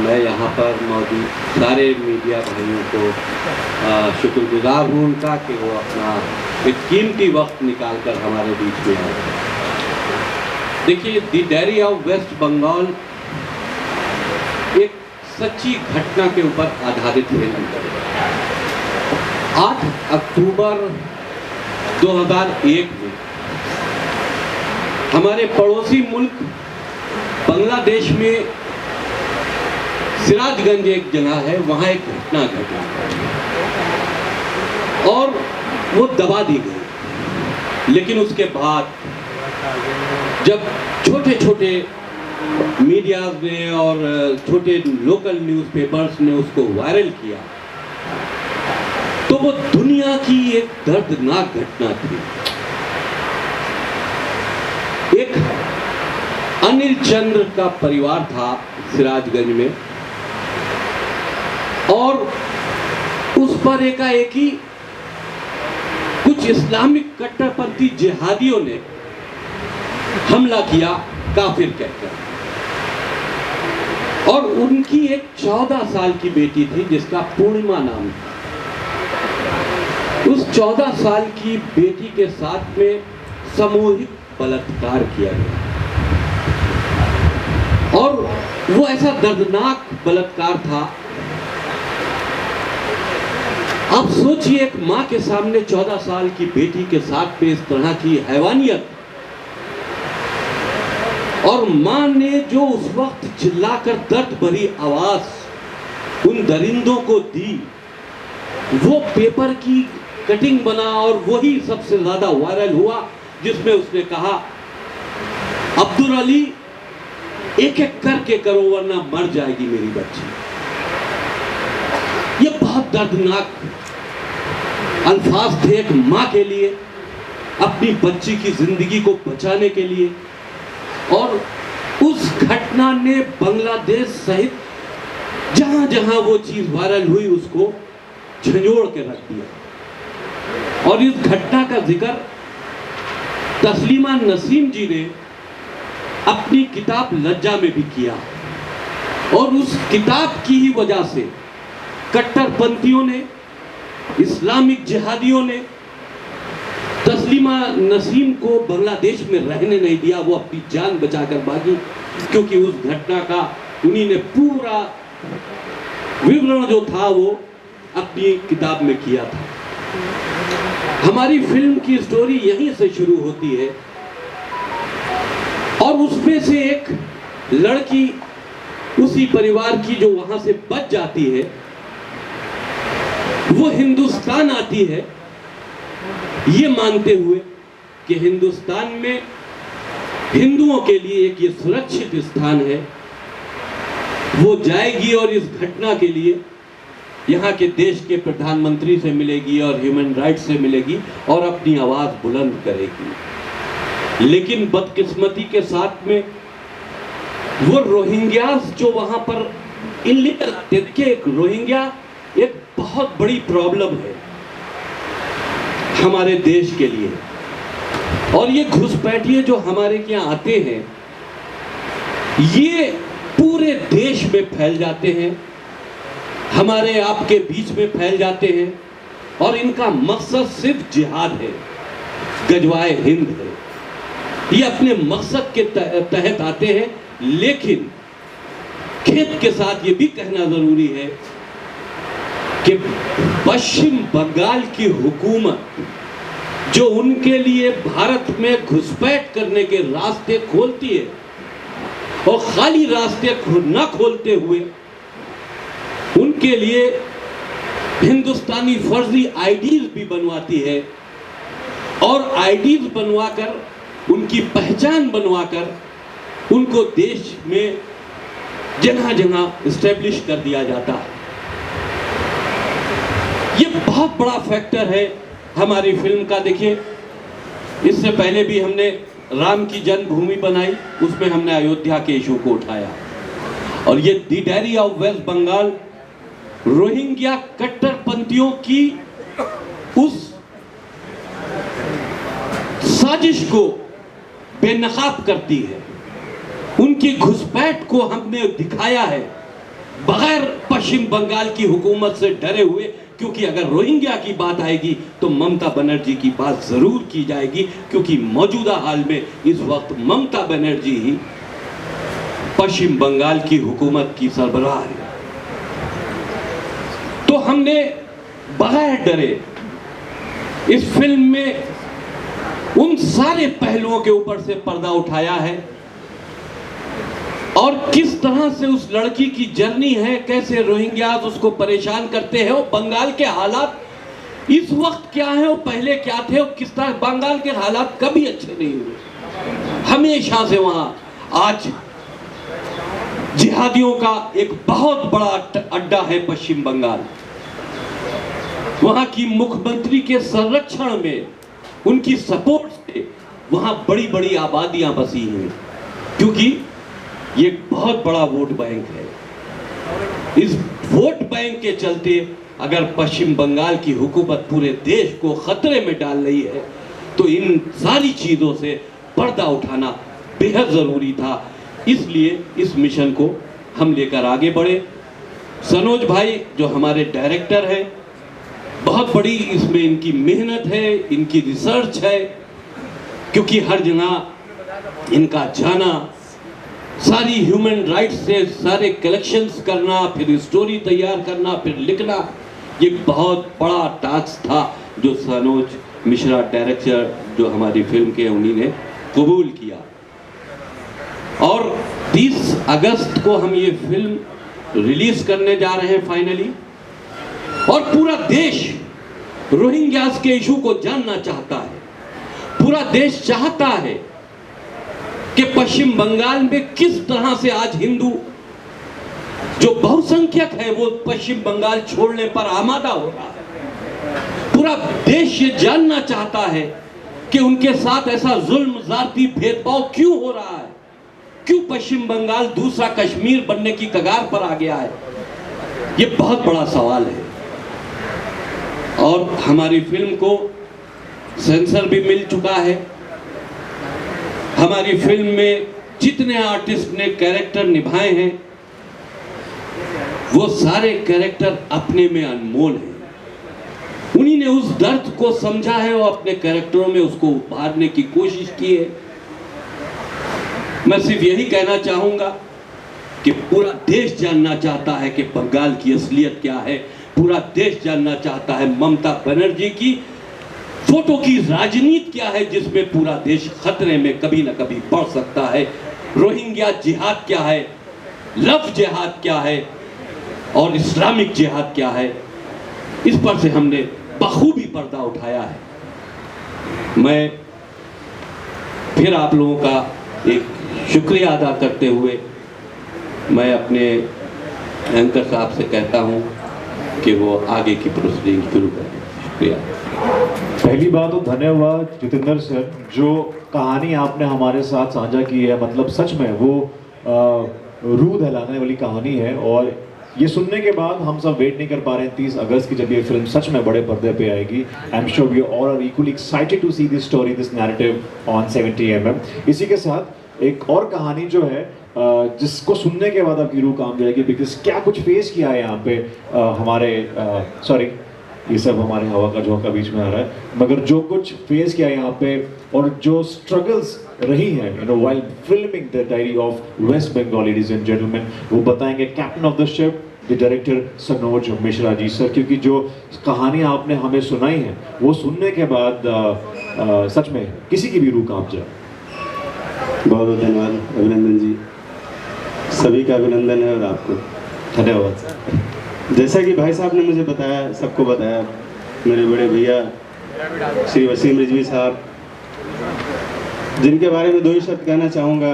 मैं यहाँ पर मौजूद सारे मीडिया भाइयों को शुक्रगुजार हूँ उनका कि वो अपना एक कीमती वक्त निकाल कर हमारे बीच में आए। देखिए, the diary of West Bengal एक सच्ची घटना के ऊपर आधारित फिल्म है। 8 अक्टूबर 2001 में हमारे पड़ोसी मुल्क बांग्लादेश में सिराजगंज एक जगह है, वहाँ एक घटना घटी और वो दबा दी गई। लेकिन उसके बाद जब छोटे छोटे मीडियाज ने और छोटे लोकल न्यूज़पेपर्स ने उसको वायरल किया तो वो दुनिया की एक दर्दनाक घटना थी। एक अनिल चंद्र का परिवार था सिराजगंज में और उस पर एकाएकी कुछ इस्लामिक कट्टरपंथी जिहादियों ने हमला किया, काफिर कहकर। और उनकी एक 14 साल की बेटी थी जिसका पूर्णिमा नाम था। उस 14 साल की बेटी के साथ में सामूहिक बलात्कार किया गया और वो ऐसा दर्दनाक बलात्कार था। आप सोचिए, एक मां के सामने 14 साल की बेटी के साथ में इस तरह की हैवानियत, और मां ने जो उस वक्त चिल्लाकर दर्द भरी आवाज उन दरिंदों को दी, वो पेपर की कटिंग बना और वही सबसे ज्यादा वायरल हुआ, जिसमें उसने कहा, अब्दुल अली एक एक करके करो वरना मर जाएगी मेरी बच्ची। ये बहुत दर्दनाक अल्फाज थे एक मां के लिए, अपनी बच्ची की जिंदगी को बचाने के लिए। और उस घटना ने बांग्लादेश सहित जहां जहां वो चीज वायरल हुई उसको झंझोड़ के रख दिया। और इस घटना का जिक्र तस्लीमा नसीम जी ने अपनी किताब लज्जा में भी किया और उस किताब की ही वजह से कट्टरपंथियों ने, इस्लामिक जिहादियों ने तस्लीमा नसीम को बांग्लादेश में रहने नहीं दिया। वो अपनी जान बचाकर भागी क्योंकि उस घटना का उन्हीं ने पूरा विवरण जो था वो अपनी किताब में किया था। हमारी फिल्म की स्टोरी यहीं से शुरू होती है और उसमें से एक लड़की उसी परिवार की जो वहां से बच जाती है, वो हिंदुस्तान आती है ये मानते हुए कि हिंदुस्तान में हिंदुओं के लिए एक ये सुरक्षित स्थान है। वो जाएगी और इस घटना के लिए यहाँ के देश के प्रधानमंत्री से मिलेगी और ह्यूमन राइट्स से मिलेगी और अपनी आवाज बुलंद करेगी। लेकिन बदकिस्मती के साथ में वो रोहिंग्यास जो वहां पर इल्लीगल आते थे, एक रोहिंग्या एक बहुत बड़ी प्रॉब्लम है हमारे देश के लिए। और ये घुसपैठिए जो हमारे यहाँ आते हैं ये पूरे देश में फैल जाते हैं, हमारे आपके बीच में फैल जाते हैं और इनका मकसद सिर्फ जिहाद है, गजवाए हिंद है। ये अपने मकसद के तहत आते हैं। लेकिन खेद के साथ ये भी कहना जरूरी है कि पश्चिम बंगाल की हुकूमत जो उनके लिए भारत में घुसपैठ करने के रास्ते खोलती है और खाली रास्ते न खोलते हुए उनके लिए हिंदुस्तानी फर्जी आईडीज भी बनवाती है और आईडीज बनवाकर उनकी पहचान बनवाकर उनको देश में जगह जगह इस्टेब्लिश कर दिया जाता है। ये बहुत बड़ा फैक्टर है हमारी फिल्म का। देखिए, इससे पहले भी हमने राम की जन्मभूमि बनाई, उसमें हमने अयोध्या के इशू को उठाया। और ये the diary of West Bengal Rohingya कट्टरपंथियों की उस साजिश को बेनकाब करती है। उनकी घुसपैठ को हमने दिखाया है बगैर पश्चिम बंगाल की हुकूमत से डरे हुए, क्योंकि अगर रोहिंग्या की बात आएगी तो ममता बनर्जी की बात जरूर की जाएगी, क्योंकि मौजूदा हाल में इस वक्त ममता बनर्जी ही पश्चिम बंगाल की हुकूमत की सरबराह है। तो हमने बगैर डरे इस फिल्म में उन सारे पहलुओं के ऊपर से पर्दा उठाया है, और किस तरह से उस लड़की की जर्नी है, कैसे रोहिंग्यास उसको परेशान करते हैं, और बंगाल के हालात इस वक्त क्या है और पहले क्या थे, और किस तरह बंगाल के हालात कभी अच्छे नहीं हुए। हमेशा से वहां आज जिहादियों का एक बहुत बड़ा अड्डा है पश्चिम बंगाल। वहां की मुख्यमंत्री के संरक्षण में, उनकी सपोर्ट से वहां बड़ी बड़ी आबादियां बसी हैं, क्योंकि ये बहुत बड़ा वोट बैंक है। इस वोट बैंक के चलते अगर पश्चिम बंगाल की हुकूमत पूरे देश को खतरे में डाल रही है, तो इन सारी चीजों से पर्दा उठाना बेहद जरूरी था। इसलिए इस मिशन को हम लेकर आगे बढ़े। सनोज भाई जो हमारे डायरेक्टर हैं, बहुत बड़ी इसमें इनकी मेहनत है, इनकी रिसर्च है, क्योंकि हर जगह इनका जाना, सारी ह्यूमन राइट्स से सारे कलेक्शंस करना, फिर स्टोरी तैयार करना, फिर लिखना, ये बहुत बड़ा टास्क था जो सनोज मिश्रा डायरेक्टर जो हमारी फिल्म के उन्हीं ने कबूल किया। और 30 अगस्त को हम ये फिल्म रिलीज करने जा रहे हैं फाइनली, और पूरा देश रोहिंग्यास के इशू को जानना चाहता है। पूरा देश चाहता है कि पश्चिम बंगाल में किस तरह से आज हिंदू जो बहुसंख्यक है वो पश्चिम बंगाल छोड़ने पर आमादा हो रहा है। पूरा देश ये जानना चाहता है कि उनके साथ ऐसा जुल्म, जाति भेदभाव क्यों हो रहा है, क्यों पश्चिम बंगाल दूसरा कश्मीर बनने की कगार पर आ गया है। ये बहुत बड़ा सवाल है, और हमारी फिल्म को सेंसर भी मिल चुका है। हमारी फिल्म में जितने आर्टिस्ट ने कैरेक्टर निभाए हैं, वो सारे कैरेक्टर अपने में अनमोल हैं। उन्हीं ने उस दर्द को समझा है और अपने कैरेक्टरों में उसको उभारने की कोशिश की है। मैं सिर्फ यही कहना चाहूंगा कि पूरा देश जानना चाहता है कि बंगाल की असलियत क्या है। पूरा देश जानना चाहता है ममता बनर्जी की फोटो की राजनीति क्या है, जिसमें पूरा देश खतरे में कभी ना कभी पड़ सकता है। रोहिंग्या जिहाद क्या है, लव जिहाद क्या है, और इस्लामिक जिहाद क्या है, इस पर से हमने बखूबी पर्दा उठाया है। मैं फिर आप लोगों का एक शुक्रिया अदा करते हुए मैं अपने एंकर साहब से कहता हूं कि वो आगे की प्रोसीडिंग शुरू करें। शुक्रिया। पहली बात तो धन्यवाद जितेंद्र सर, जो कहानी आपने हमारे साथ साझा की है, मतलब सच में वो रूह दहलाने वाली कहानी है। और ये सुनने के बाद हम सब वेट नहीं कर पा रहे हैं 30 अगस्त की, जब ये फिल्म सच में बड़े पर्दे पे आएगी। I am sure we all are equally excited to see this story, this narrative on 70mm। इसी के साथ एक और कहानी जो है जिसको सुनने के बाद आपकी रूह काम जाएगी, बिकॉज क्या कुछ फेस किया है यहाँ पे हमारे सॉरी ये सब हमारे हवा का झोंका बीच में आ रहा है, मगर जो कुछ फेस किया यहाँ पे और जो स्ट्रगल्स रही हैं you know while filming the diary of West Bengal, ladies and gentleman, वो बताएंगे captain of the ship the director Sanoj Mishra ji sir. क्योंकि जो कहानी आपने हमें सुनाई है वो सुनने के बाद सच में किसी की भी रूह कांप जाए। बहुत बहुत धन्यवाद अभिनंदन जी, सभी का अभिनंदन है और आपको धन्यवाद सर। जैसा कि भाई साहब ने मुझे बताया, सबको बताया, मेरे बड़े भैया श्री वसीम रिजवी साहब, जिनके बारे में दो ही शब्द कहना चाहूँगा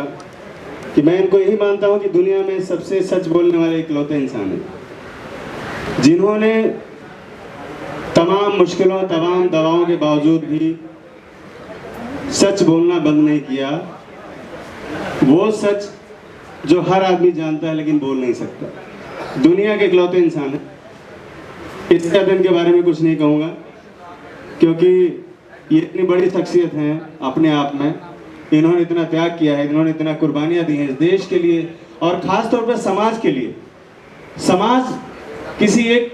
कि मैं इनको यही मानता हूँ कि दुनिया में सबसे सच बोलने वाले इकलौते इंसान हैं, जिन्होंने तमाम मुश्किलों, तमाम दवाओं के बावजूद भी सच बोलना बंद नहीं किया। वो सच जो हर आदमी जानता है लेकिन बोल नहीं सकता, दुनिया के इकलौते इंसान है। इस कैप्टन के बारे में कुछ नहीं कहूँगा, क्योंकि ये इतनी बड़ी शख्सियत हैं अपने आप में। इन्होंने इतना त्याग किया है, इन्होंने इतना कुर्बानियाँ दी हैं इस देश के लिए और ख़ास तौर पर समाज के लिए। समाज किसी एक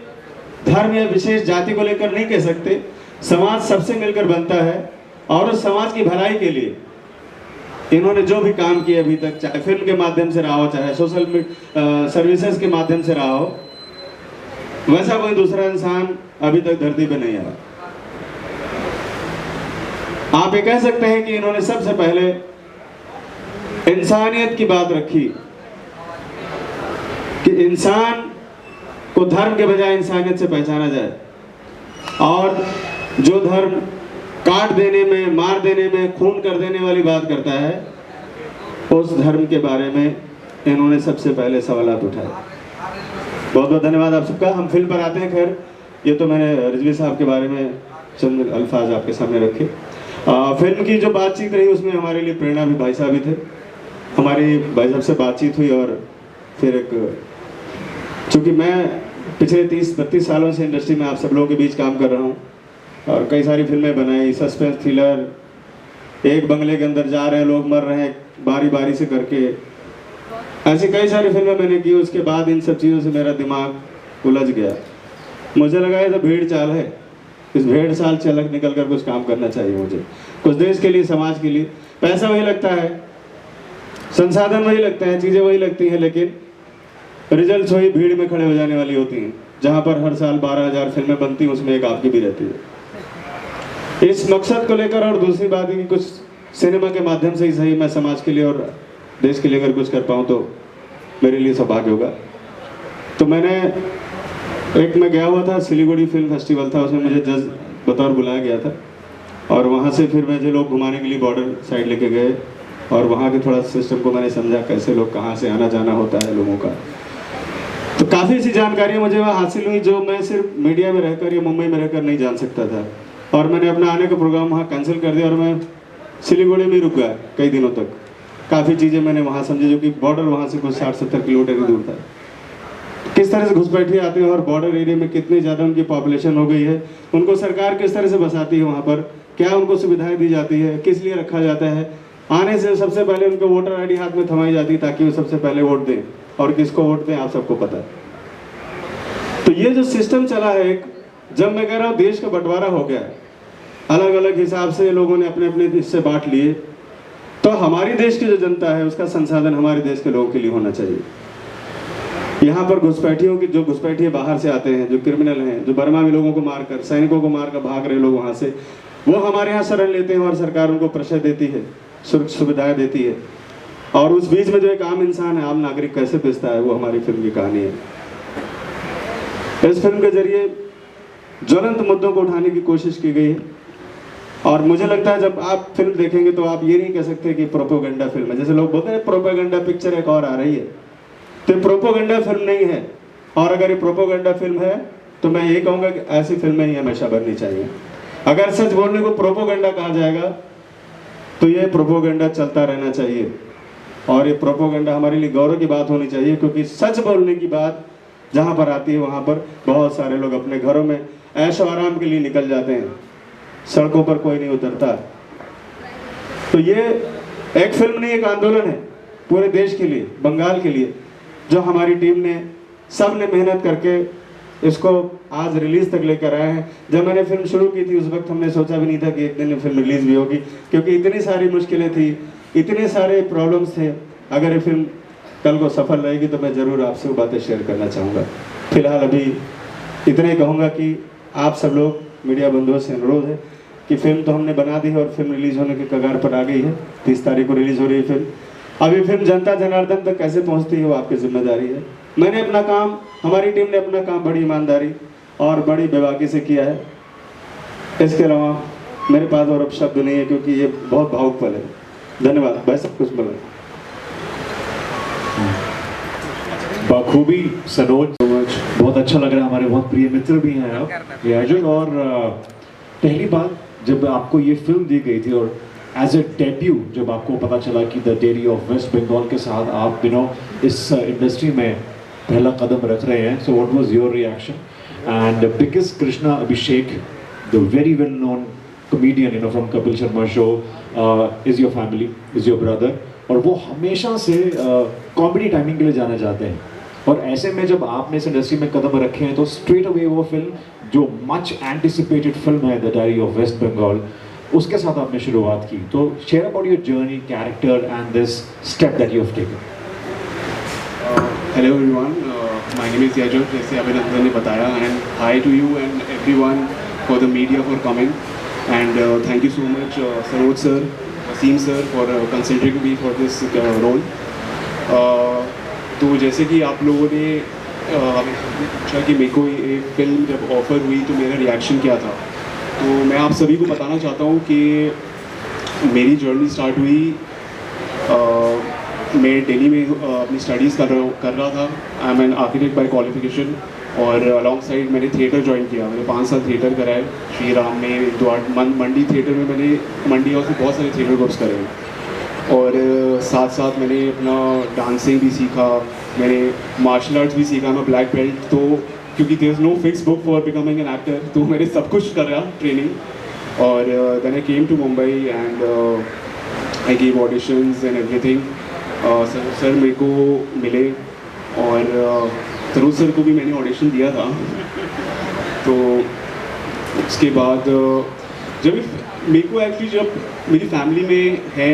धर्म या विशेष जाति को लेकर नहीं कह सकते, समाज सबसे मिलकर बनता है। और उस समाज की भलाई के लिए इन्होंने जो भी काम किया अभी तक, चाहे फिल्म के माध्यम से रहा हो, चाहे सोशल सर्विसेज के माध्यम से रहा हो, वैसा कोई दूसरा इंसान अभी तक धरती पे नहीं आया। आप ये कह सकते हैं कि इन्होंने सबसे पहले इंसानियत की बात रखी कि इंसान को धर्म के बजाय इंसानियत से पहचाना जाए, और जो धर्म काट देने में, मार देने में, खून कर देने वाली बात करता है, उस धर्म के बारे में इन्होंने सबसे पहले सवालात उठाए। बहुत बहुत धन्यवाद आप सबका। हम फिल्म पर आते हैं। खैर, ये तो मैंने रिजवी साहब के बारे में चंद अल्फाज आपके सामने रखे। फिल्म की जो बातचीत रही उसमें हमारे लिए प्रेरणा भी भाई साहब ही थे। हमारी भाई साहब से बातचीत हुई और फिर एक, चूँकि मैं पिछले 30-32 सालों से इंडस्ट्री में आप सब लोगों के बीच काम कर रहा हूँ और कई सारी फिल्में बनाई, सस्पेंस थ्रिलर, एक बंगले के अंदर जा रहे हैं, लोग मर रहे हैं बारी बारी से करके, ऐसी कई सारी फिल्में मैंने की। उसके बाद इन सब चीज़ों से मेरा दिमाग उलझ गया। मुझे लगा ये तो भेड़ चाल है, इस भेड़ चाल से अलग निकल कर कुछ काम करना चाहिए मुझे, कुछ देश के लिए, समाज के लिए। पैसा वही लगता है, संसाधन वही लगते हैं, चीज़ें वही लगती हैं, लेकिन रिजल्ट वही भीड़ में खड़े हो जाने वाली होती हैं। जहाँ पर हर साल 12,000 फिल्में बनती हैं, उसमें एक आपकी भी रहती है। इस मकसद को लेकर, और दूसरी बात है कि कुछ सिनेमा के माध्यम से ही सही मैं समाज के लिए और देश के लिए अगर कुछ कर पाऊँ तो मेरे लिए सौभाग्य होगा। तो मैं गया हुआ था, सिलीगुड़ी फिल्म फेस्टिवल था, उसमें मुझे जज बतौर बुलाया गया था, और वहाँ से फिर मुझे लोग घुमाने के लिए बॉर्डर साइड लेके गए और वहाँ के थोड़ा सिस्टम को मैंने समझा, कैसे लोग कहाँ से आना जाना होता है लोगों का। तो काफ़ी ऐसी जानकारियाँ मुझे वहाँ हासिल हुई जो मैं सिर्फ मीडिया में रहकर या मुंबई में रहकर नहीं जान सकता था। और मैंने अपना आने का प्रोग्राम वहाँ कैंसिल कर दिया और मैं सिलीगुड़ी में रुक गया कई दिनों तक। काफ़ी चीज़ें मैंने वहाँ समझी, जो कि बॉर्डर वहाँ से कुछ 60-70 किलोमीटर की दूर था। किस तरह से घुसपैठिए आते हैं और बॉर्डर एरिया में कितनी ज़्यादा उनकी पॉपुलेशन हो गई है, उनको सरकार किस तरह से बसाती है, वहाँ पर क्या उनको सुविधाएँ दी जाती है, किस लिए रखा जाता है। आने से सबसे पहले उनको वोटर आईडी हाथ में थमाई जाती है ताकि वो सबसे पहले वोट दें, और किसको वोट दें आप सबको पता है। तो ये जो सिस्टम चला है, जब मैं कह रहा हूँ देश का बंटवारा हो गया है, अलग अलग हिसाब से लोगों ने अपने अपने हिस्से बांट लिए, तो हमारी देश की जो जनता है उसका संसाधन हमारे देश के लोगों के लिए होना चाहिए। यहाँ पर घुसपैठियों की, जो घुसपैठिए बाहर से आते हैं, जो क्रिमिनल हैं, जो बर्मा में लोगों को मारकर, सैनिकों को मारकर भाग रहे लोग वहाँ से, वो हमारे यहाँ शरण लेते हैं और सरकार उनको प्रेशर देती है, सुविधाएं देती है। और उस बीच में जो एक आम इंसान है, आम नागरिक कैसे पिसता है, वो हमारी फिल्म की कहानी है। इस फिल्म के जरिए ज्वलंत मुद्दों को उठाने की कोशिश की गई है, और मुझे लगता है जब आप फिल्म देखेंगे तो आप ये नहीं कह सकते कि प्रोपेगेंडा फिल्म है। जैसे लोग बोलते हैं प्रोपेगेंडा पिक्चर एक और आ रही है, तो ये प्रोपेगेंडा फिल्म नहीं है। और अगर ये प्रोपेगेंडा फिल्म है तो मैं ये कहूँगा कि ऐसी फिल्में ही हमेशा बननी चाहिए। अगर सच बोलने को प्रोपेगेंडा कहा जाएगा तो ये प्रोपेगेंडा चलता रहना चाहिए, और ये प्रोपेगेंडा हमारे लिए गौरव की बात होनी चाहिए, क्योंकि सच बोलने की बात जहाँ पर आती है वहाँ पर बहुत सारे लोग अपने घरों में ऐशो आराम के लिए निकल जाते हैं, सड़कों पर कोई नहीं उतरता। तो ये एक फिल्म नहीं, एक आंदोलन है पूरे देश के लिए, बंगाल के लिए, जो हमारी टीम ने, सब ने मेहनत करके इसको आज रिलीज तक लेकर आए हैं। जब मैंने फिल्म शुरू की थी उस वक्त हमने सोचा भी नहीं था कि एक दिन फिल्म रिलीज भी होगी, क्योंकि इतनी सारी मुश्किलें थी, इतने सारे प्रॉब्लम्स थे। अगर ये फिल्म कल को सफल रहेगी तो मैं ज़रूर आपसे वो बातें शेयर करना चाहूँगा। फिलहाल अभी इतना ही कहूँगा कि आप सब लोग, मीडिया बंधुओं से अनुरोध है कि फिल्म तो हमने बना दी है और फिल्म रिलीज होने के कगार पर आ गई है। 30 तारीख को रिलीज हो रही है फिल्म। अभी फिल्म जनता जनार्दन तक कैसे पहुँचती है वो आपकी जिम्मेदारी है। मैंने अपना काम, हमारी टीम ने अपना काम बड़ी ईमानदारी और बड़ी बेबाकी से किया है। इसके अलावा मेरे पास और अब शब्द नहीं है, क्योंकि ये बहुत भावुक पल है। धन्यवाद भाई, सब कुछ बोला बखूबी सनोज, बहुत अच्छा लग रहा है। हमारे बहुत प्रिय मित्र भी हैं आप ये अर्जुन। और पहली बात जब आपको ये फिल्म दी गई थी और एज ए डेब्यू जब आपको पता चला कि the diary of West Bengal के साथ आप इस इंडस्ट्री में पहला कदम रख रहे हैं, सो what was your reaction? And because Krishna Abhishek, the very well known comedian from Kapil Sharma show, is your family, is your brother, और वो हमेशा से कॉमेडी टाइमिंग के लिए जाना जाते हैं। और ऐसे में जब आपने इस इंडस्ट्री में कदम रखे हैं तो स्ट्रेट अवे वो फिल्म जो मच एंटिसिपेटेड फिल्म है the diary of West Bengal, उसके साथ आपने शुरुआत की। तो share about your journey, character and this step that you have taken. Hello everyone, my name is Yajur, जैसे अभिनंदन ने बताया, and hi to you and everyone for the media for coming, and thank you so much Saroj sir, Wasim sir for considering me for this role. तो जैसे कि आप लोगों ने पूछा कि मेरे को ये फिल्म जब ऑफ़र हुई तो मेरा रिएक्शन क्या था, तो मैं आप सभी को बताना चाहता हूँ कि मेरी जर्नी स्टार्ट हुई, मैं दिल्ली में अपनी स्टडीज़ कर रहा था। I am an architect by qualification, और अलॉन्ग साइड मैंने थिएटर ज्वाइन किया। मैंने 5 साल थिएटर करा है श्री राम में, मंडी थिएटर में मैंने मंडी हाउस में बहुत सारे थिएटर कोर्स करे हैं, और साथ साथ मैंने अपना डांसिंग भी सीखा, मैंने मार्शल आर्ट्स भी सीखा, मैं ब्लैक बेल्ट। तो क्योंकि there is no fix book for becoming an actor, तो मैंने सब कुछ करा ट्रेनिंग, और then I came to Mumbai and I give auditions and everything. Sir मेरे को मिले, और सरोज सर को भी मैंने ऑडिशन दिया था। तो उसके बाद जब मेरे को एक्चुअली, जब मेरी फैमिली में है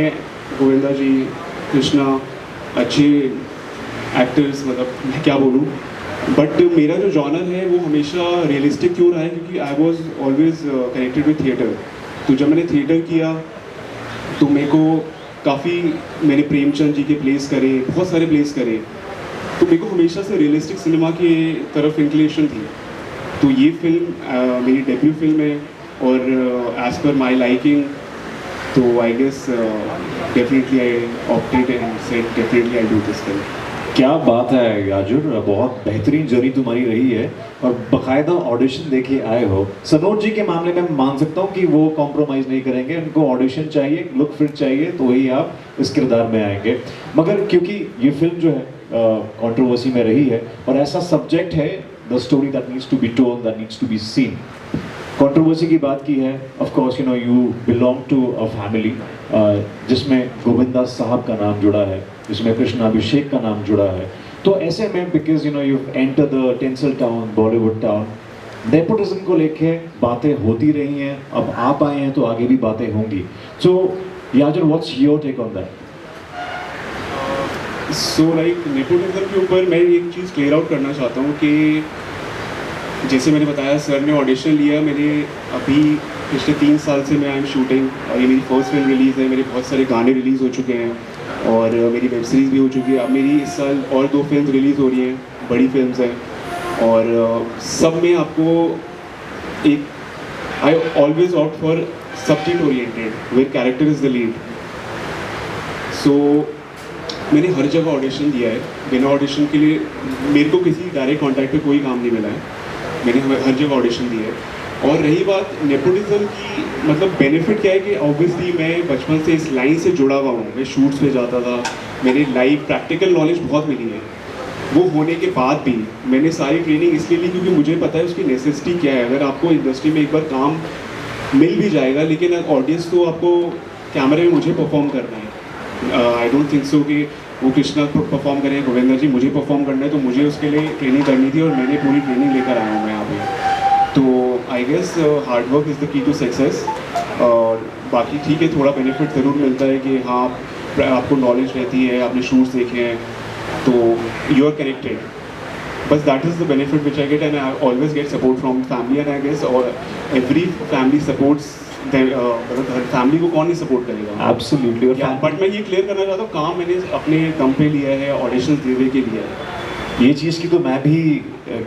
गोविंदा जी, कृष्णा, अच्छे एक्टर्स, मतलब मैं क्या बोलूँ, बट मेरा जो जॉनर है वो हमेशा रियलिस्टिक क्यों रहा है, क्योंकि I was always connected with theatre. तो जब मैंने थिएटर किया तो मेरे को काफ़ी, मैंने प्रेमचंद जी के प्लेस करे, बहुत सारे प्लेस करे, तो मेरे को हमेशा से रियलिस्टिक सिनेमा की तरफ इंक्लिनेशन थी। तो ये फिल्म मेरी डेब्यू फिल्म है, और एज़ पर माई लाइकिंग, तो I guess definitely I opted and said definitely I do this film. क्या बात है याजुर, बहुत बेहतरीन जर्नी तुम्हारी रही है, और बाकायदा ऑडिशन देके आए हो। सनोज जी के मामले में मैं मान सकता हूँ कि वो कॉम्प्रोमाइज़ नहीं करेंगे, उनको ऑडिशन चाहिए, लुक फिट चाहिए, तो वही आप इस किरदार में आएंगे। मगर क्योंकि ये फिल्म जो है कंट्रोवर्सी में रही है, और ऐसा सब्जेक्ट है, the story that needs to be told, that needs to be seen. Controversy की बात की है, of course you know you belong to a family जिसमें गोविंदा साहब का नाम जुड़ा है, जिसमें कृष्णा अभिषेक का नाम जुड़ा है। तो ऐसे में because you know you enter the tensile town, Bollywood town, nepotism को लेके बातें होती रही हैं, अब आप आए हैं तो आगे भी बातें होंगी। So Yajur, what's your take on that? So like nepotism के ऊपर मैं एक चीज़ क्लियर आउट करना चाहता हूँ कि जैसे मैंने बताया, सर ने ऑडिशन लिया, मैंने अभी पिछले 3 साल से मैं आई एम शूटिंग, और ये मेरी फर्स्ट फिल्म रिलीज़ है, मेरे बहुत सारे गाने रिलीज़ हो चुके हैं, और मेरी वेब सीरीज़ भी हो चुकी है। अब मेरी इस साल और 2 फिल्म रिलीज़ हो रही हैं, बड़ी फिल्म्स हैं, और सब में आपको एक, I always opt for subject oriented where character is the lead. So मैंने हर जगह ऑडिशन दिया है, बिना ऑडिशन के लिए मेरे को किसी डायरेक्ट कॉन्टैक्ट पे कोई काम नहीं मिला है, मैंने हर जगह ऑडिशन दी है। और रही बात नेपोटिज्म की, मतलब बेनिफिट क्या है कि ऑब्वियसली मैं बचपन से इस लाइन से जुड़ा हुआ हूँ, मैं शूट्स पे जाता था, मेरी लाइव प्रैक्टिकल नॉलेज बहुत मिली है। वो होने के बाद भी मैंने सारी ट्रेनिंग इसलिए ली क्योंकि मुझे पता है उसकी नेसेसिटी क्या है। अगर आपको इंडस्ट्री में एक बार काम मिल भी जाएगा, लेकिन ऑडियंस तो आपको कैमरे में मुझे परफॉर्म करना है। आई डोंट थिंक सो कि वो कृष्णा परफॉर्म करें, गोविंदा जी मुझे परफॉर्म करना है, तो मुझे उसके लिए ट्रेनिंग करनी थी, और मैंने पूरी ट्रेनिंग लेकर आया हूँ मैं यहाँ पे। तो I guess hard work is the key to success. और बाकी ठीक है, थोड़ा बेनिफिट ज़रूर मिलता है कि हाँ आपको नॉलेज रहती है, आपने शूट्स देखे हैं, तो यू आर कनेक्टेड, बस that is the benefit which I get, and I always get support from family, and I guess और एवरी फैमिली सपोर्ट्स। फैमिली को कौन नहीं सपोर्ट करेगा? एब्सोल्युटली। बट मैं ये क्लियर करना चाहता हूँ, काम मैंने अपने दम पे लिया है, ऑडिशन देने के लिए है। ये चीज़ की तो मैं भी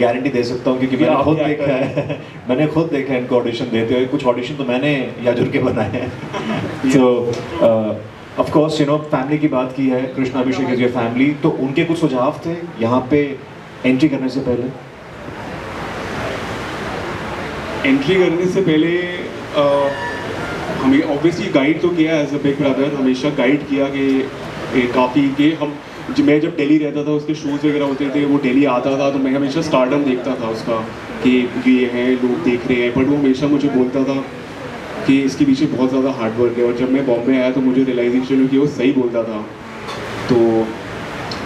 गारंटी दे सकता हूँ, क्योंकि मैंने खुद देखा है मैंने खुद देखा है इनको ऑडिशन देते हुए। कुछ ऑडिशन तो मैंने याजुर के बनाए हैं। तो of course you no family की बात की है, Krishna Abhishek is your family, तो उनके कुछ सुझाव थे यहाँ पे एंट्री करने से पहले? एंट्री करने से पहले हमें ऑब्वियसली गाइड तो किया एज अ बिग ब्रदर, हमेशा गाइड किया कि काफ़ी कि मैं जब दिल्ली रहता था, उसके शोज़ वगैरह होते थे, वो दिल्ली आता था, तो मैं हमेशा स्टारडम देखता था उसका कि ये है, लोग देख रहे हैं, बट वो हमेशा मुझे बोलता था कि इसके पीछे बहुत ज़्यादा हार्डवर्क है। और जब मैं बॉम्बे आया तो मुझे रियलाइजेशन हुई कि वो सही बोलता था। तो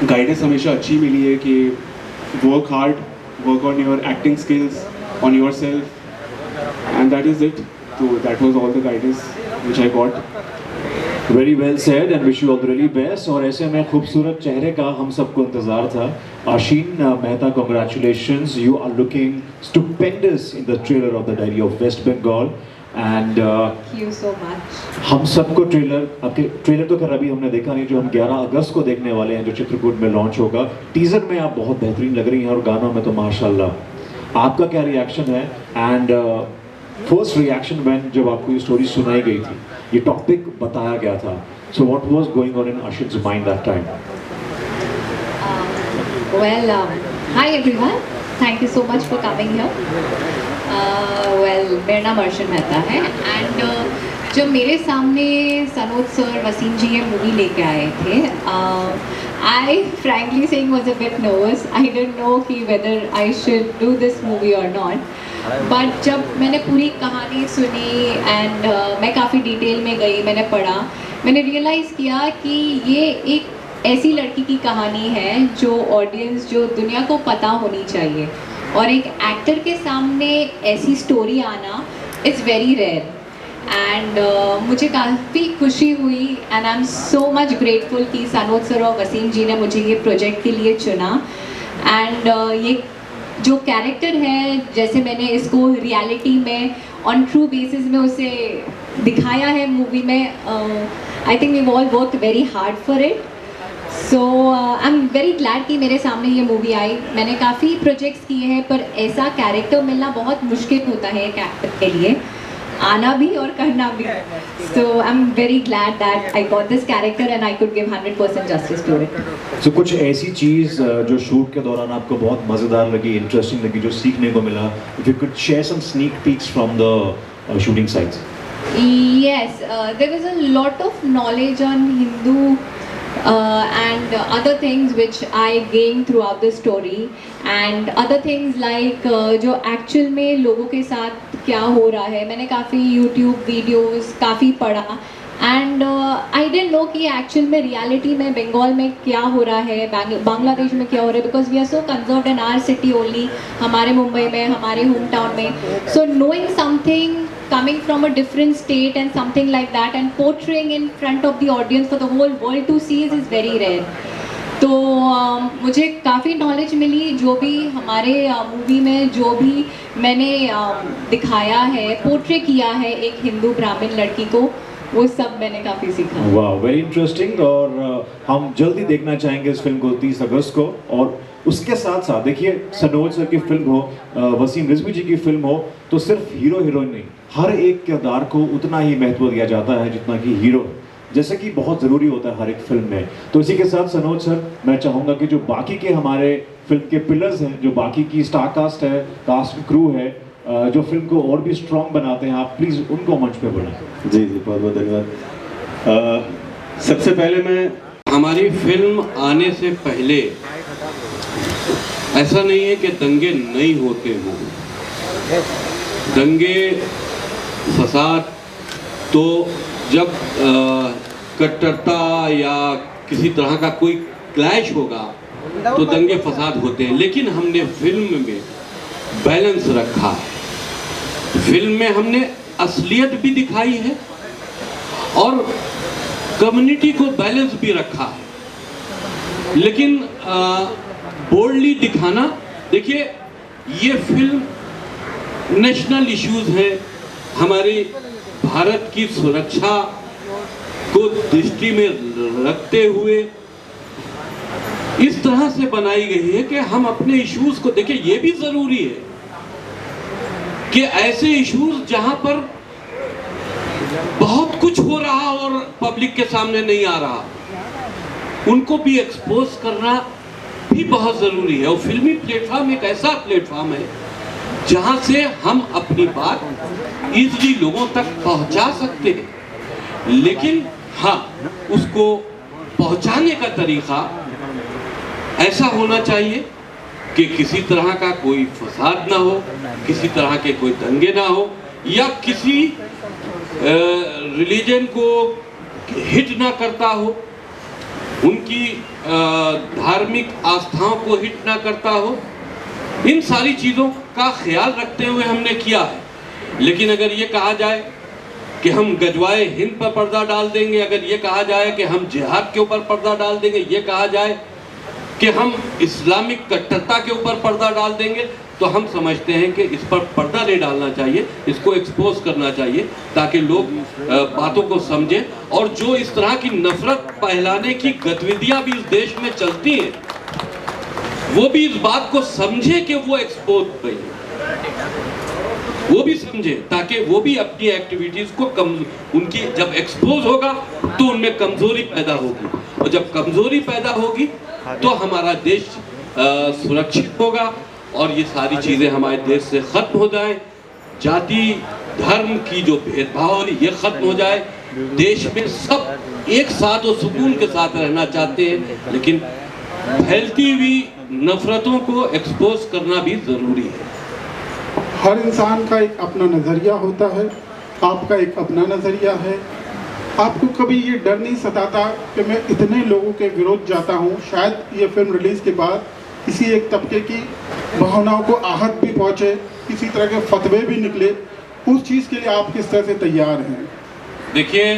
गाइडेंस हमेशा अच्छी मिली है कि work hard, work on your acting skills, on yourself, and that is it. So that was all the guidance which I got. Very well said and wish you all the really best. और ऐसे में खूबसूरत चेहरे का हम सबको इंतजार था। Aasheen Mehta, congratulations, you are looking stupendous in the trailer of the diary of West Bengal and thank you so much. हम सबको ट्रेलर, आपके ट्रेलर तो खैर अभी हमने देखा नहीं, जो हम 11 अगस्त को देखने वाले हैं, जो चित्रकूट में लॉन्च होगा। टीजर में आप बहुत बेहतरीन लग रही हैं और गानों में तो माशाल्लाह। आपका क्या रिएक्शन है एंड फर्स्ट रिएक्शन व्हेन जब आपको ये स्टोरी सुनाई गई थी, ये टॉपिक बताया गया था, so what was going on in Aasheen's mind that time? Well, hi everyone. Thank you so much for coming here. Well, मेरा नाम अर्शन मेहता है एंड जब मेरे सामने सनोज सर, वसीम जी ये मूवी लेके आए थे, I frankly saying was a bit nervous. I didn't know कि whether I should do this movie or not. But जब मैंने पूरी कहानी सुनी एंड मैं काफ़ी डिटेल में गई, मैंने पढ़ा, मैंने रियलाइज़ किया कि ये एक ऐसी लड़की की कहानी है जो ऑडियंस, जो दुनिया को पता होनी चाहिए। और एक एक्टर के सामने ऐसी स्टोरी आना इज़ वेरी रेयर एंड मुझे काफ़ी खुशी हुई and I am so much grateful कि सनोज सर और वसीम जी ने मुझे ये प्रोजेक्ट के लिए चुना। एंड ये जो कैरेक्टर है, जैसे मैंने इसको रियलिटी में ऑन ट्रू बेसिस में उसे दिखाया है मूवी में, I think we all work very hard for it. So I am very glad कि मेरे सामने ये मूवी आई। मैंने काफ़ी प्रोजेक्ट्स किए हैं पर ऐसा कैरेक्टर मिलना बहुत मुश्किल होता है एक एक्टर के लिए, आना भी और करना भी। So I am very glad that I got this character and I could give 100% justice to it. So कुछ ऐसी चीज़ जो शूट के दौरान आपको बहुत मज़ेदार लगी, इंटरेस्टिंग लगी, जो सीखने को मिला, if you could share some sneak peeks from the shooting sites? Yes, there was a lot of knowledge on Hindu and other things which I gained throughout the story, and other things like जो actual में लोगों के साथ क्या हो रहा है, मैंने काफ़ी YouTube वीडियोस काफ़ी पढ़ा एंड आई डेंट नो कि एक्चुअल में रियलिटी में बंगाल में क्या हो रहा है, बांग्लादेश में क्या हो रहा है, because we are so conserved in our city only, हमारे मुंबई में, हमारे होम टाउन में। So knowing something coming from a different state and something like that and portraying in front of the audience for the whole world to see is very rare. तो मुझे काफ़ी knowledge मिली, जो भी हमारे movie में जो भी मैंने दिखाया है, पोर्ट्रे किया है एक हिंदू ब्राह्मण लड़की को, वो सब मैंने काफ़ी सीखा। वाह, वेरी इंटरेस्टिंग। और हम जल्दी देखना चाहेंगे इस फिल्म को 30 अगस्त को। और उसके साथ साथ देखिए, सनोज सर की फिल्म हो, वसीम रिजवी जी की फिल्म हो, तो सिर्फ हीरो हीरोइन नहीं, हर एक किरदार को उतना ही महत्व दिया जाता है जितना कि हीरो, जैसे कि बहुत ज़रूरी होता है हर एक फिल्म में। तो इसी के साथ सनोज सर, मैं चाहूँगा कि जो बाकी के हमारे फिल्म के पिलर्स हैं, जो बाकी की स्टार कास्ट है, कास्ट क्रू है, जो फिल्म को और भी स्ट्रॉन्ग बनाते हैं, आप प्लीज़ उनको मंच पे बुलाएं। जी जी, बहुत बहुत धन्यवाद। सबसे पहले मैं, हमारी फिल्म आने से पहले ऐसा नहीं है कि दंगे नहीं होते हों। दंगे फसाद तो जब कट्टरता या किसी तरह का कोई क्लैश होगा तो दंगे फसाद होते हैं, लेकिन हमने फिल्म में बैलेंस रखा है। फिल्म में हमने असलियत भी दिखाई है और कम्युनिटी को बैलेंस भी रखा है, लेकिन बोल्डली दिखाना। देखिए, ये फिल्म नेशनल इश्यूज हैं, हमारी भारत की सुरक्षा को दृष्टि में रखते हुए इस तरह से बनाई गई है कि हम अपने इश्यूज को देखें। ये भी जरूरी है कि ऐसे इश्यूज जहां पर बहुत कुछ हो रहा और पब्लिक के सामने नहीं आ रहा, उनको भी एक्सपोज करना भी बहुत जरूरी है। और फिल्मी प्लेटफॉर्म एक ऐसा प्लेटफॉर्म है जहां से हम अपनी बात इजीली लोगों तक पहुंचा सकते हैं, लेकिन हाँ, उसको पहुंचाने का तरीका ऐसा होना चाहिए कि किसी तरह का कोई फसाद ना हो, किसी तरह के कोई दंगे ना हो, या किसी रिलीजन को हिट ना करता हो। उनकी धार्मिक आस्थाओं को हिट ना करता हो, इन सारी चीज़ों का ख्याल रखते हुए हमने किया है। लेकिन अगर ये कहा जाए कि हम गजवाए हिंद पर पर्दा डाल देंगे, अगर ये कहा जाए कि हम जिहाद के ऊपर पर्दा डाल देंगे, ये कहा जाए कि हम इस्लामिक कट्टरता के ऊपर पर्दा डाल देंगे, तो हम समझते हैं कि इस पर पर्दा नहीं डालना चाहिए, इसको एक्सपोज करना चाहिए ताकि लोग बातों को समझें, और जो इस तरह की नफरत फैलाने की गतिविधियां भी इस देश में चलती हैं वो भी इस बात को समझे कि वो एक्सपोज हुई, वो भी समझे, ताकि वो भी अपनी एक्टिविटीज को उनकी जब एक्सपोज होगा तो उनमें कमजोरी पैदा होगी, और जब कमजोरी पैदा होगी तो हमारा देश सुरक्षित होगा और ये सारी चीज़ें हमारे देश से ख़त्म हो जाएं, जाति धर्म की जो भेदभाव है ये ख़त्म हो जाए, देश में सब एक साथ और सुकून के साथ रहना चाहते हैं, लेकिन फैलती हुई नफरतों को एक्सपोज करना भी ज़रूरी है। हर इंसान का एक अपना नज़रिया होता है, आपका एक अपना नज़रिया है। आपको कभी ये डर नहीं सताता कि मैं इतने लोगों के विरोध जाता हूँ, शायद ये फिल्म रिलीज़ के बाद किसी एक तबके की भावनाओं को आहत भी पहुँचे, किसी तरह के फतवे भी निकले, उस चीज़ के लिए आप किस तरह से तैयार हैं? देखिए,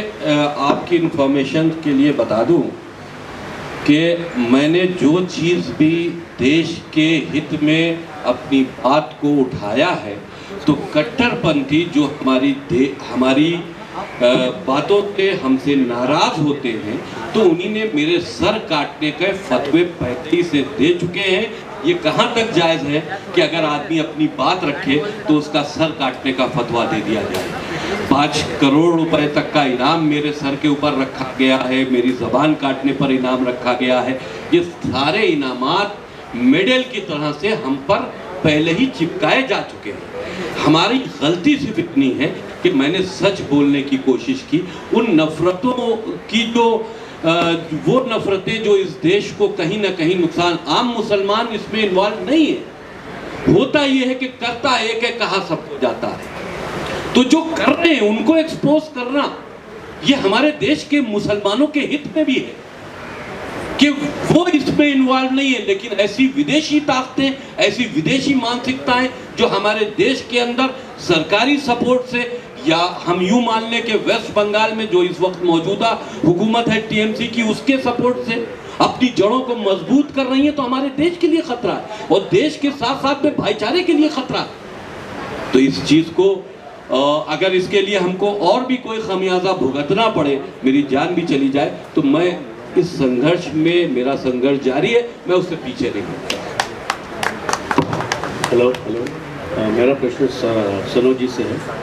आपकी इन्फॉर्मेशन के लिए बता दूं कि मैंने जो चीज़ भी देश के हित में अपनी बात को उठाया है, तो कट्टरपंथी जो हमारी बातों से हमसे नाराज़ होते हैं, तो उन्हीं ने मेरे सर काटने के फतवे पहले ही से दे चुके हैं। ये कहाँ तक जायज़ है कि अगर आदमी अपनी बात रखे तो उसका सर काटने का फतवा दे दिया जाए। 5 करोड़ रुपए तक का इनाम मेरे सर के ऊपर रखा गया है, मेरी ज़बान काटने पर इनाम रखा गया है। ये सारे इनामात मेडल की तरह से हम पर पहले ही चिपकाए जा चुके हैं। हमारी गलती सिर्फ इतनी है कि मैंने सच बोलने की कोशिश की। उन नफ़रतों की जो वो नफ़रतें जो इस देश को कहीं ना कहीं नुकसान, आम मुसलमान इसमें इन्वॉल्व नहीं है, होता ये है कि करता एक है, कहा सबको जाता है। तो जो कर रहे हैं उनको एक्सपोज करना ये हमारे देश के मुसलमानों के हित में भी है कि वो इसमें इन्वॉल्व नहीं है। लेकिन ऐसी विदेशी ताकतें, ऐसी विदेशी मानसिकताएं जो हमारे देश के अंदर सरकारी सपोर्ट से, या हम यूं मान लें कि वेस्ट बंगाल में जो इस वक्त मौजूदा हुकूमत है टीएमसी की, उसके सपोर्ट से अपनी जड़ों को मजबूत कर रही है, तो हमारे देश के लिए खतरा है और देश के साथ साथ में भाईचारे के लिए खतरा है। तो इस चीज़ को अगर इसके लिए हमको और भी कोई खमियाजा भुगतना पड़े, मेरी जान भी चली जाए, तो मैं इस संघर्ष में, मेरा संघर्ष जारी है, मैं उससे पीछे नहीं हूँ। हेलो, मेरा प्रश्न सनोज जी से है।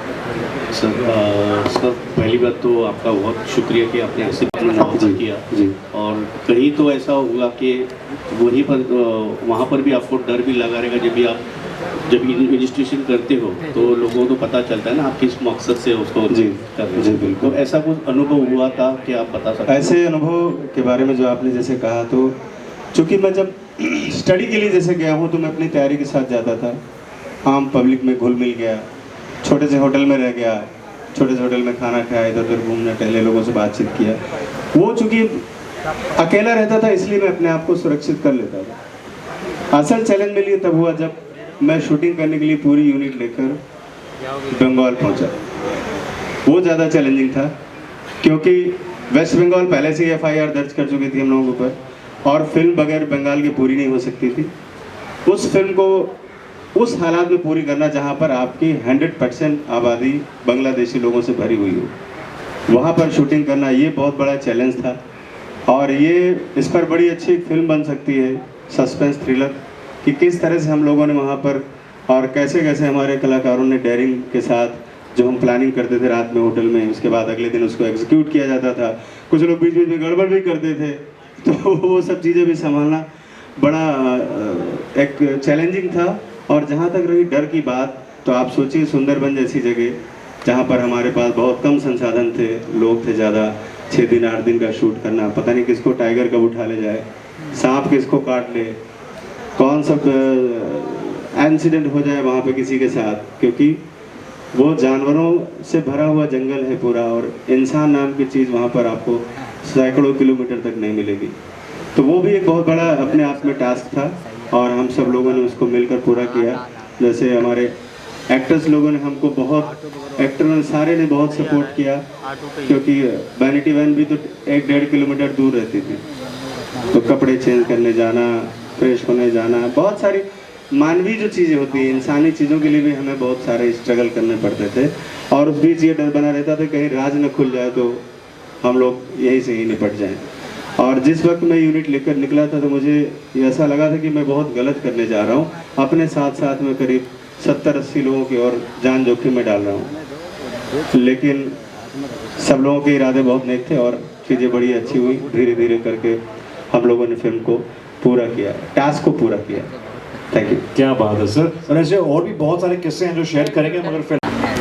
सर, पहली बात तो आपका बहुत शुक्रिया कि आपने ऐसे मौका किया जी। और कहीं तो ऐसा होगा कि वहीं पर वहाँ पर भी आपको डर भी लगा रहेगा जब रजिस्ट्रेशन करते हो, तो लोगों को पता चलता है ना आप किस मकसद से उसको जी कर रहे हो। जी बिल्कुल। तो ऐसा कुछ अनुभव हुआ था कि आप बता सकते हैं? ऐसे अनुभव के बारे में जो आपने जैसे कहा, तो चूँकि मैं जब स्टडी के लिए जैसे गया हूँ तो मैं अपनी तैयारी के साथ जाता था, आम पब्लिक में घुल मिल गया, छोटे से होटल में रह गया, छोटे से होटल में खाना खाया, इधर उधर घूमना टहले, लोगों से बातचीत किया। वो चूँकि अकेला रहता था इसलिए मैं अपने आप को सुरक्षित कर लेता था। असल चैलेंज मेरे लिए तब हुआ जब मैं शूटिंग करने के लिए पूरी यूनिट लेकर बंगाल पहुंचा। वो ज़्यादा चैलेंजिंग था क्योंकि वेस्ट बंगाल पहले से FIR दर्ज कर चुकी थी हम लोगों के ऊपर, और फिल्म बगैर बंगाल की पूरी नहीं हो सकती थी। उस फिल्म को उस हालात में पूरी करना जहाँ पर आपकी 100% आबादी बांग्लादेशी लोगों से भरी हुई हो, वहाँ पर शूटिंग करना ये बहुत बड़ा चैलेंज था। और ये इस पर बड़ी अच्छी फिल्म बन सकती है, सस्पेंस थ्रिलर, कि किस तरह से हम लोगों ने वहाँ पर और कैसे कैसे हमारे कलाकारों ने डेयरिंग के साथ जो हम प्लानिंग करते थे रात में होटल में, उसके बाद अगले दिन उसको एग्जीक्यूट किया जाता था। कुछ लोग बीच बीच में गड़बड़ भी करते थे, तो वो सब चीज़ें भी संभालना बड़ा एक चैलेंजिंग था। और जहाँ तक रही डर की बात, तो आप सोचिए सुंदरबन जैसी जगह जहाँ पर हमारे पास बहुत कम संसाधन थे, लोग थे ज़्यादा, 6 दिन 8 दिन का शूट करना, पता नहीं किसको टाइगर कब उठा ले जाए, सांप किसको काट ले, कौन सा इंसिडेंट हो जाए वहाँ पे किसी के साथ, क्योंकि वो जानवरों से भरा हुआ जंगल है पूरा, और इंसान नाम की चीज़ वहाँ पर आपको सैकड़ों किलोमीटर तक नहीं मिलेगी। तो वो भी एक बहुत बड़ा अपने आप में टास्क था और हम सब लोगों ने उसको मिलकर पूरा किया। जैसे हमारे एक्टर्स लोगों ने हमको एक्टरों सारे ने बहुत सपोर्ट किया, क्योंकि वैनिटी वैन भी तो 1-1.5 किलोमीटर दूर रहती थी, तो कपड़े चेंज करने जाना, फ्रेश होने जाना, बहुत सारी मानवीय जो चीज़ें होती हैं, इंसानी चीज़ों के लिए भी हमें बहुत सारे स्ट्रगल करने पड़ते थे। और उस बीच ये डर बना रहता था कहीं राज न खुल जाए तो हम लोग यहीं से ही निपट जाएं। और जिस वक्त मैं यूनिट लेकर निकला था तो मुझे ऐसा लगा था कि मैं बहुत गलत करने जा रहा हूँ, अपने साथ साथ में करीब 70-80 लोगों की और जान जोखिम में डाल रहा हूँ। लेकिन सब लोगों के इरादे बहुत नेक थे और चीज़ें बड़ी अच्छी हुई। धीरे धीरे करके हम लोगों ने फिल्म को पूरा किया, टास्क को पूरा किया। Thank you. क्या बात है सर। और ऐसे और भी बहुत सारे किस्से हैं जो शेयर करेंगे, मगर फिर मैम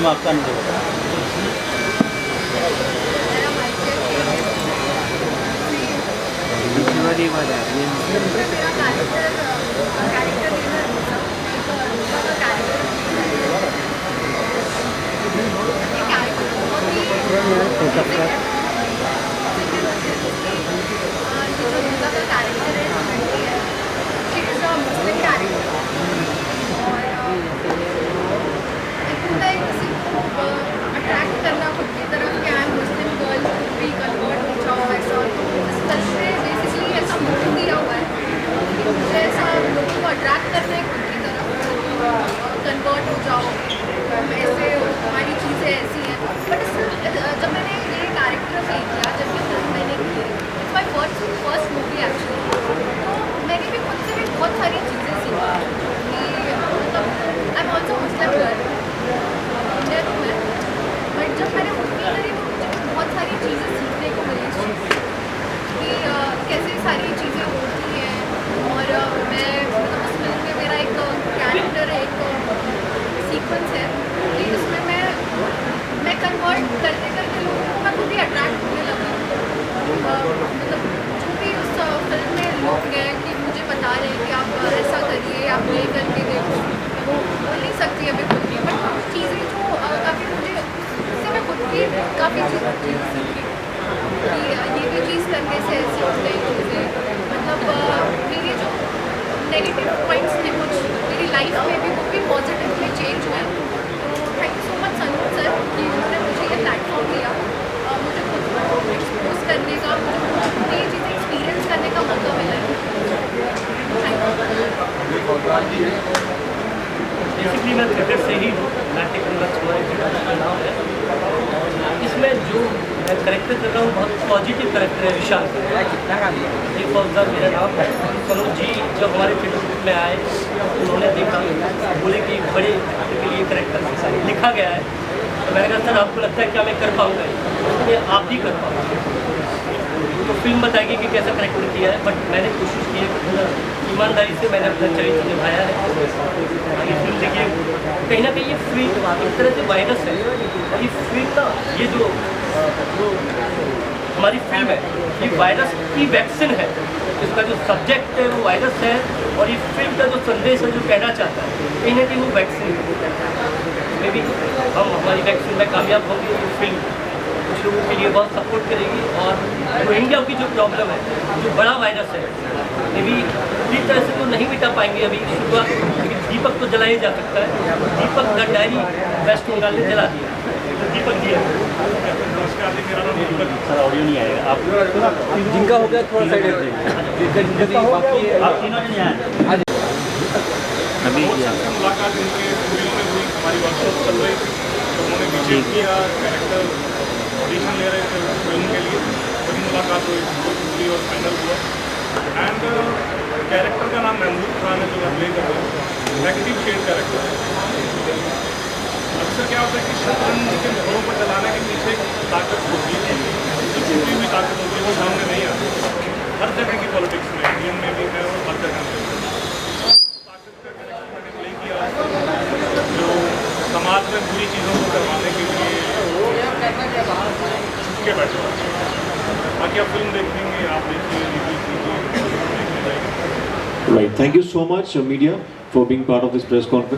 आपका अनुभव अट्रैक्ट करना खुद की तरफ क्या है, मुस्लिम गर्ल भी कन्वर्ट हो जाओ ऐसा, तो इस तरह से बेसिकली ऐसा मोटिव दिया हुआ है कि मुझे ऐसा लोगों को अट्रैक्ट करना है खुद की तरफ, कन्वर्ट हो जाओ, ऐसे हमारी चीज़ें ऐसी हैं। बट जब मैंने ये कैरेक्टर प्ले किया, जब ये फिल्म मैंने की, it's my first movie actually, तो मैंने भी खुद से भी बहुत सारी चीज़ें सीखी कि मतलब I am also Muslim girl, India तो है, बट जब मैंने मूवी करी तो मुझे बहुत सारी चीज़ें सीखने को मिली कि कैसे सारी चीज़ें होती हैं। और मैं मतलब उस फिल्म में मेरा एक कैरेक्टर है, एक सीक्वेंस है कि जिसमें मैं कन्वर्ट करते करते लोगों को मैं खुद ही अट्रैक्ट होने लगा। मतलब जो भी उस फिल्म में लोग हैं कि मुझे बता रहे हैं कि आप ऐसा करिए, आप ये करके देखो, वो बोल नहीं सकती अभी खुद की, बट कुछ चीज़ें जो काफ़ी मुझे उससे मैं खुद की काफ़ी चीज़ें सीखी कि ये भी चीज़ करने से ऐसी हो गई चीज़ें। मतलब मेरे जो नेगेटिव पॉइंट्स थे कुछ मेरी लाइफ में भी, वो भी पॉजिटिवली चेंज हुए। तो thank you so much Sanoj sir कि उन्होंने मुझे ये प्लेटफॉर्म दिया, मुझे खुद को एक्सपोज करने का, मुझे ये चीज़ें एक्सपीरियंस करने का मौका मिला है। बेसिकली मैं थिएटर से ही नाट्य करूँगा, का नाम है। इसमें जो मैं करेक्टर कर रहा हूँ बहुत पॉजिटिव करेक्टर है, विशाल। एक फौजदार मेरा नाम है। सनोज जी जब हमारे थिएटर में आए उन्होंने देखा, बोले कि बड़े के लिए करेक्टर लिखा गया है, तो मैंने कहा सर आपको लगता है क्या मैं कर पाऊँगा? ये आप ही कर पाओगे, तो फिल्म बताएगी कि कैसा करेक्टर किया है। बट मैंने कोशिश की है कि पूरा ईमानदारी से मैंने अपना चरित्र निभाया है। ये फिल्म देखिए, कहीं ना कहीं ये फिल्म एक तरह से वायरस है। ये फिल्म ना, ये जो हमारी फिल्म है, ये वायरस की वैक्सीन है। इसका जो सब्जेक्ट है वो वायरस है, और ये फिल्म का जो संदेश है, जो कहना चाहता है, कहीं ना कहीं वो वैक्सीन है। मे भी हम हमारी वैक्सीन में कामयाब होंगे। ये फिल्म कुछ लोगों के लिए बहुत सपोर्ट करेगी, और रोहिंग्या की जो प्रॉब्लम है, जो बड़ा वायरस है, मे भी पूरी तरह से तो नहीं मिटा पाएंगे अभी शुरुआत, लेकिन दीपक तो जलाया जा सकता है। दीपक द डायरी वेस्ट बंगाल ने जला दिया, तो दीपक जी है। सर ऑडियो नहीं आएगा, आप जिनका हो गया थोड़ा साइड आप तीनों नहीं आए अभी मुलाकात उनके स्टूडियो में हुई, हमारी वर्कशॉप चल रही थी, तो उन्होंने विजिट किया, कैरेक्टर ऑडिशन ले रहे थे फिल्म के लिए, वही मुलाकात हुई और फाइनल हुआ। एंड कैरेक्टर का नाम महमूद खान है, जो मैं प्ले कर रहा हूँ। Negative shade character. अक्सर क्या होता है कि शतरंज के ताकत होती है, जितनी भी ताकत होती है वो सामने नहीं आती। हर जगह की पॉलिटिक्स में, इंडियन में भी है और हर जगह में ताकत का कैरेक्टर मैंने प्ले किया, जो समाज में बुरी चीज़ों को करवाने के लिए छुप के बैठे। बाकी आप फिल्म देखेंगे, आप देखिए, रिव्यू कीजिए, देखने जाएंगे। Right. Thank you so much, media, for being part of this press conference.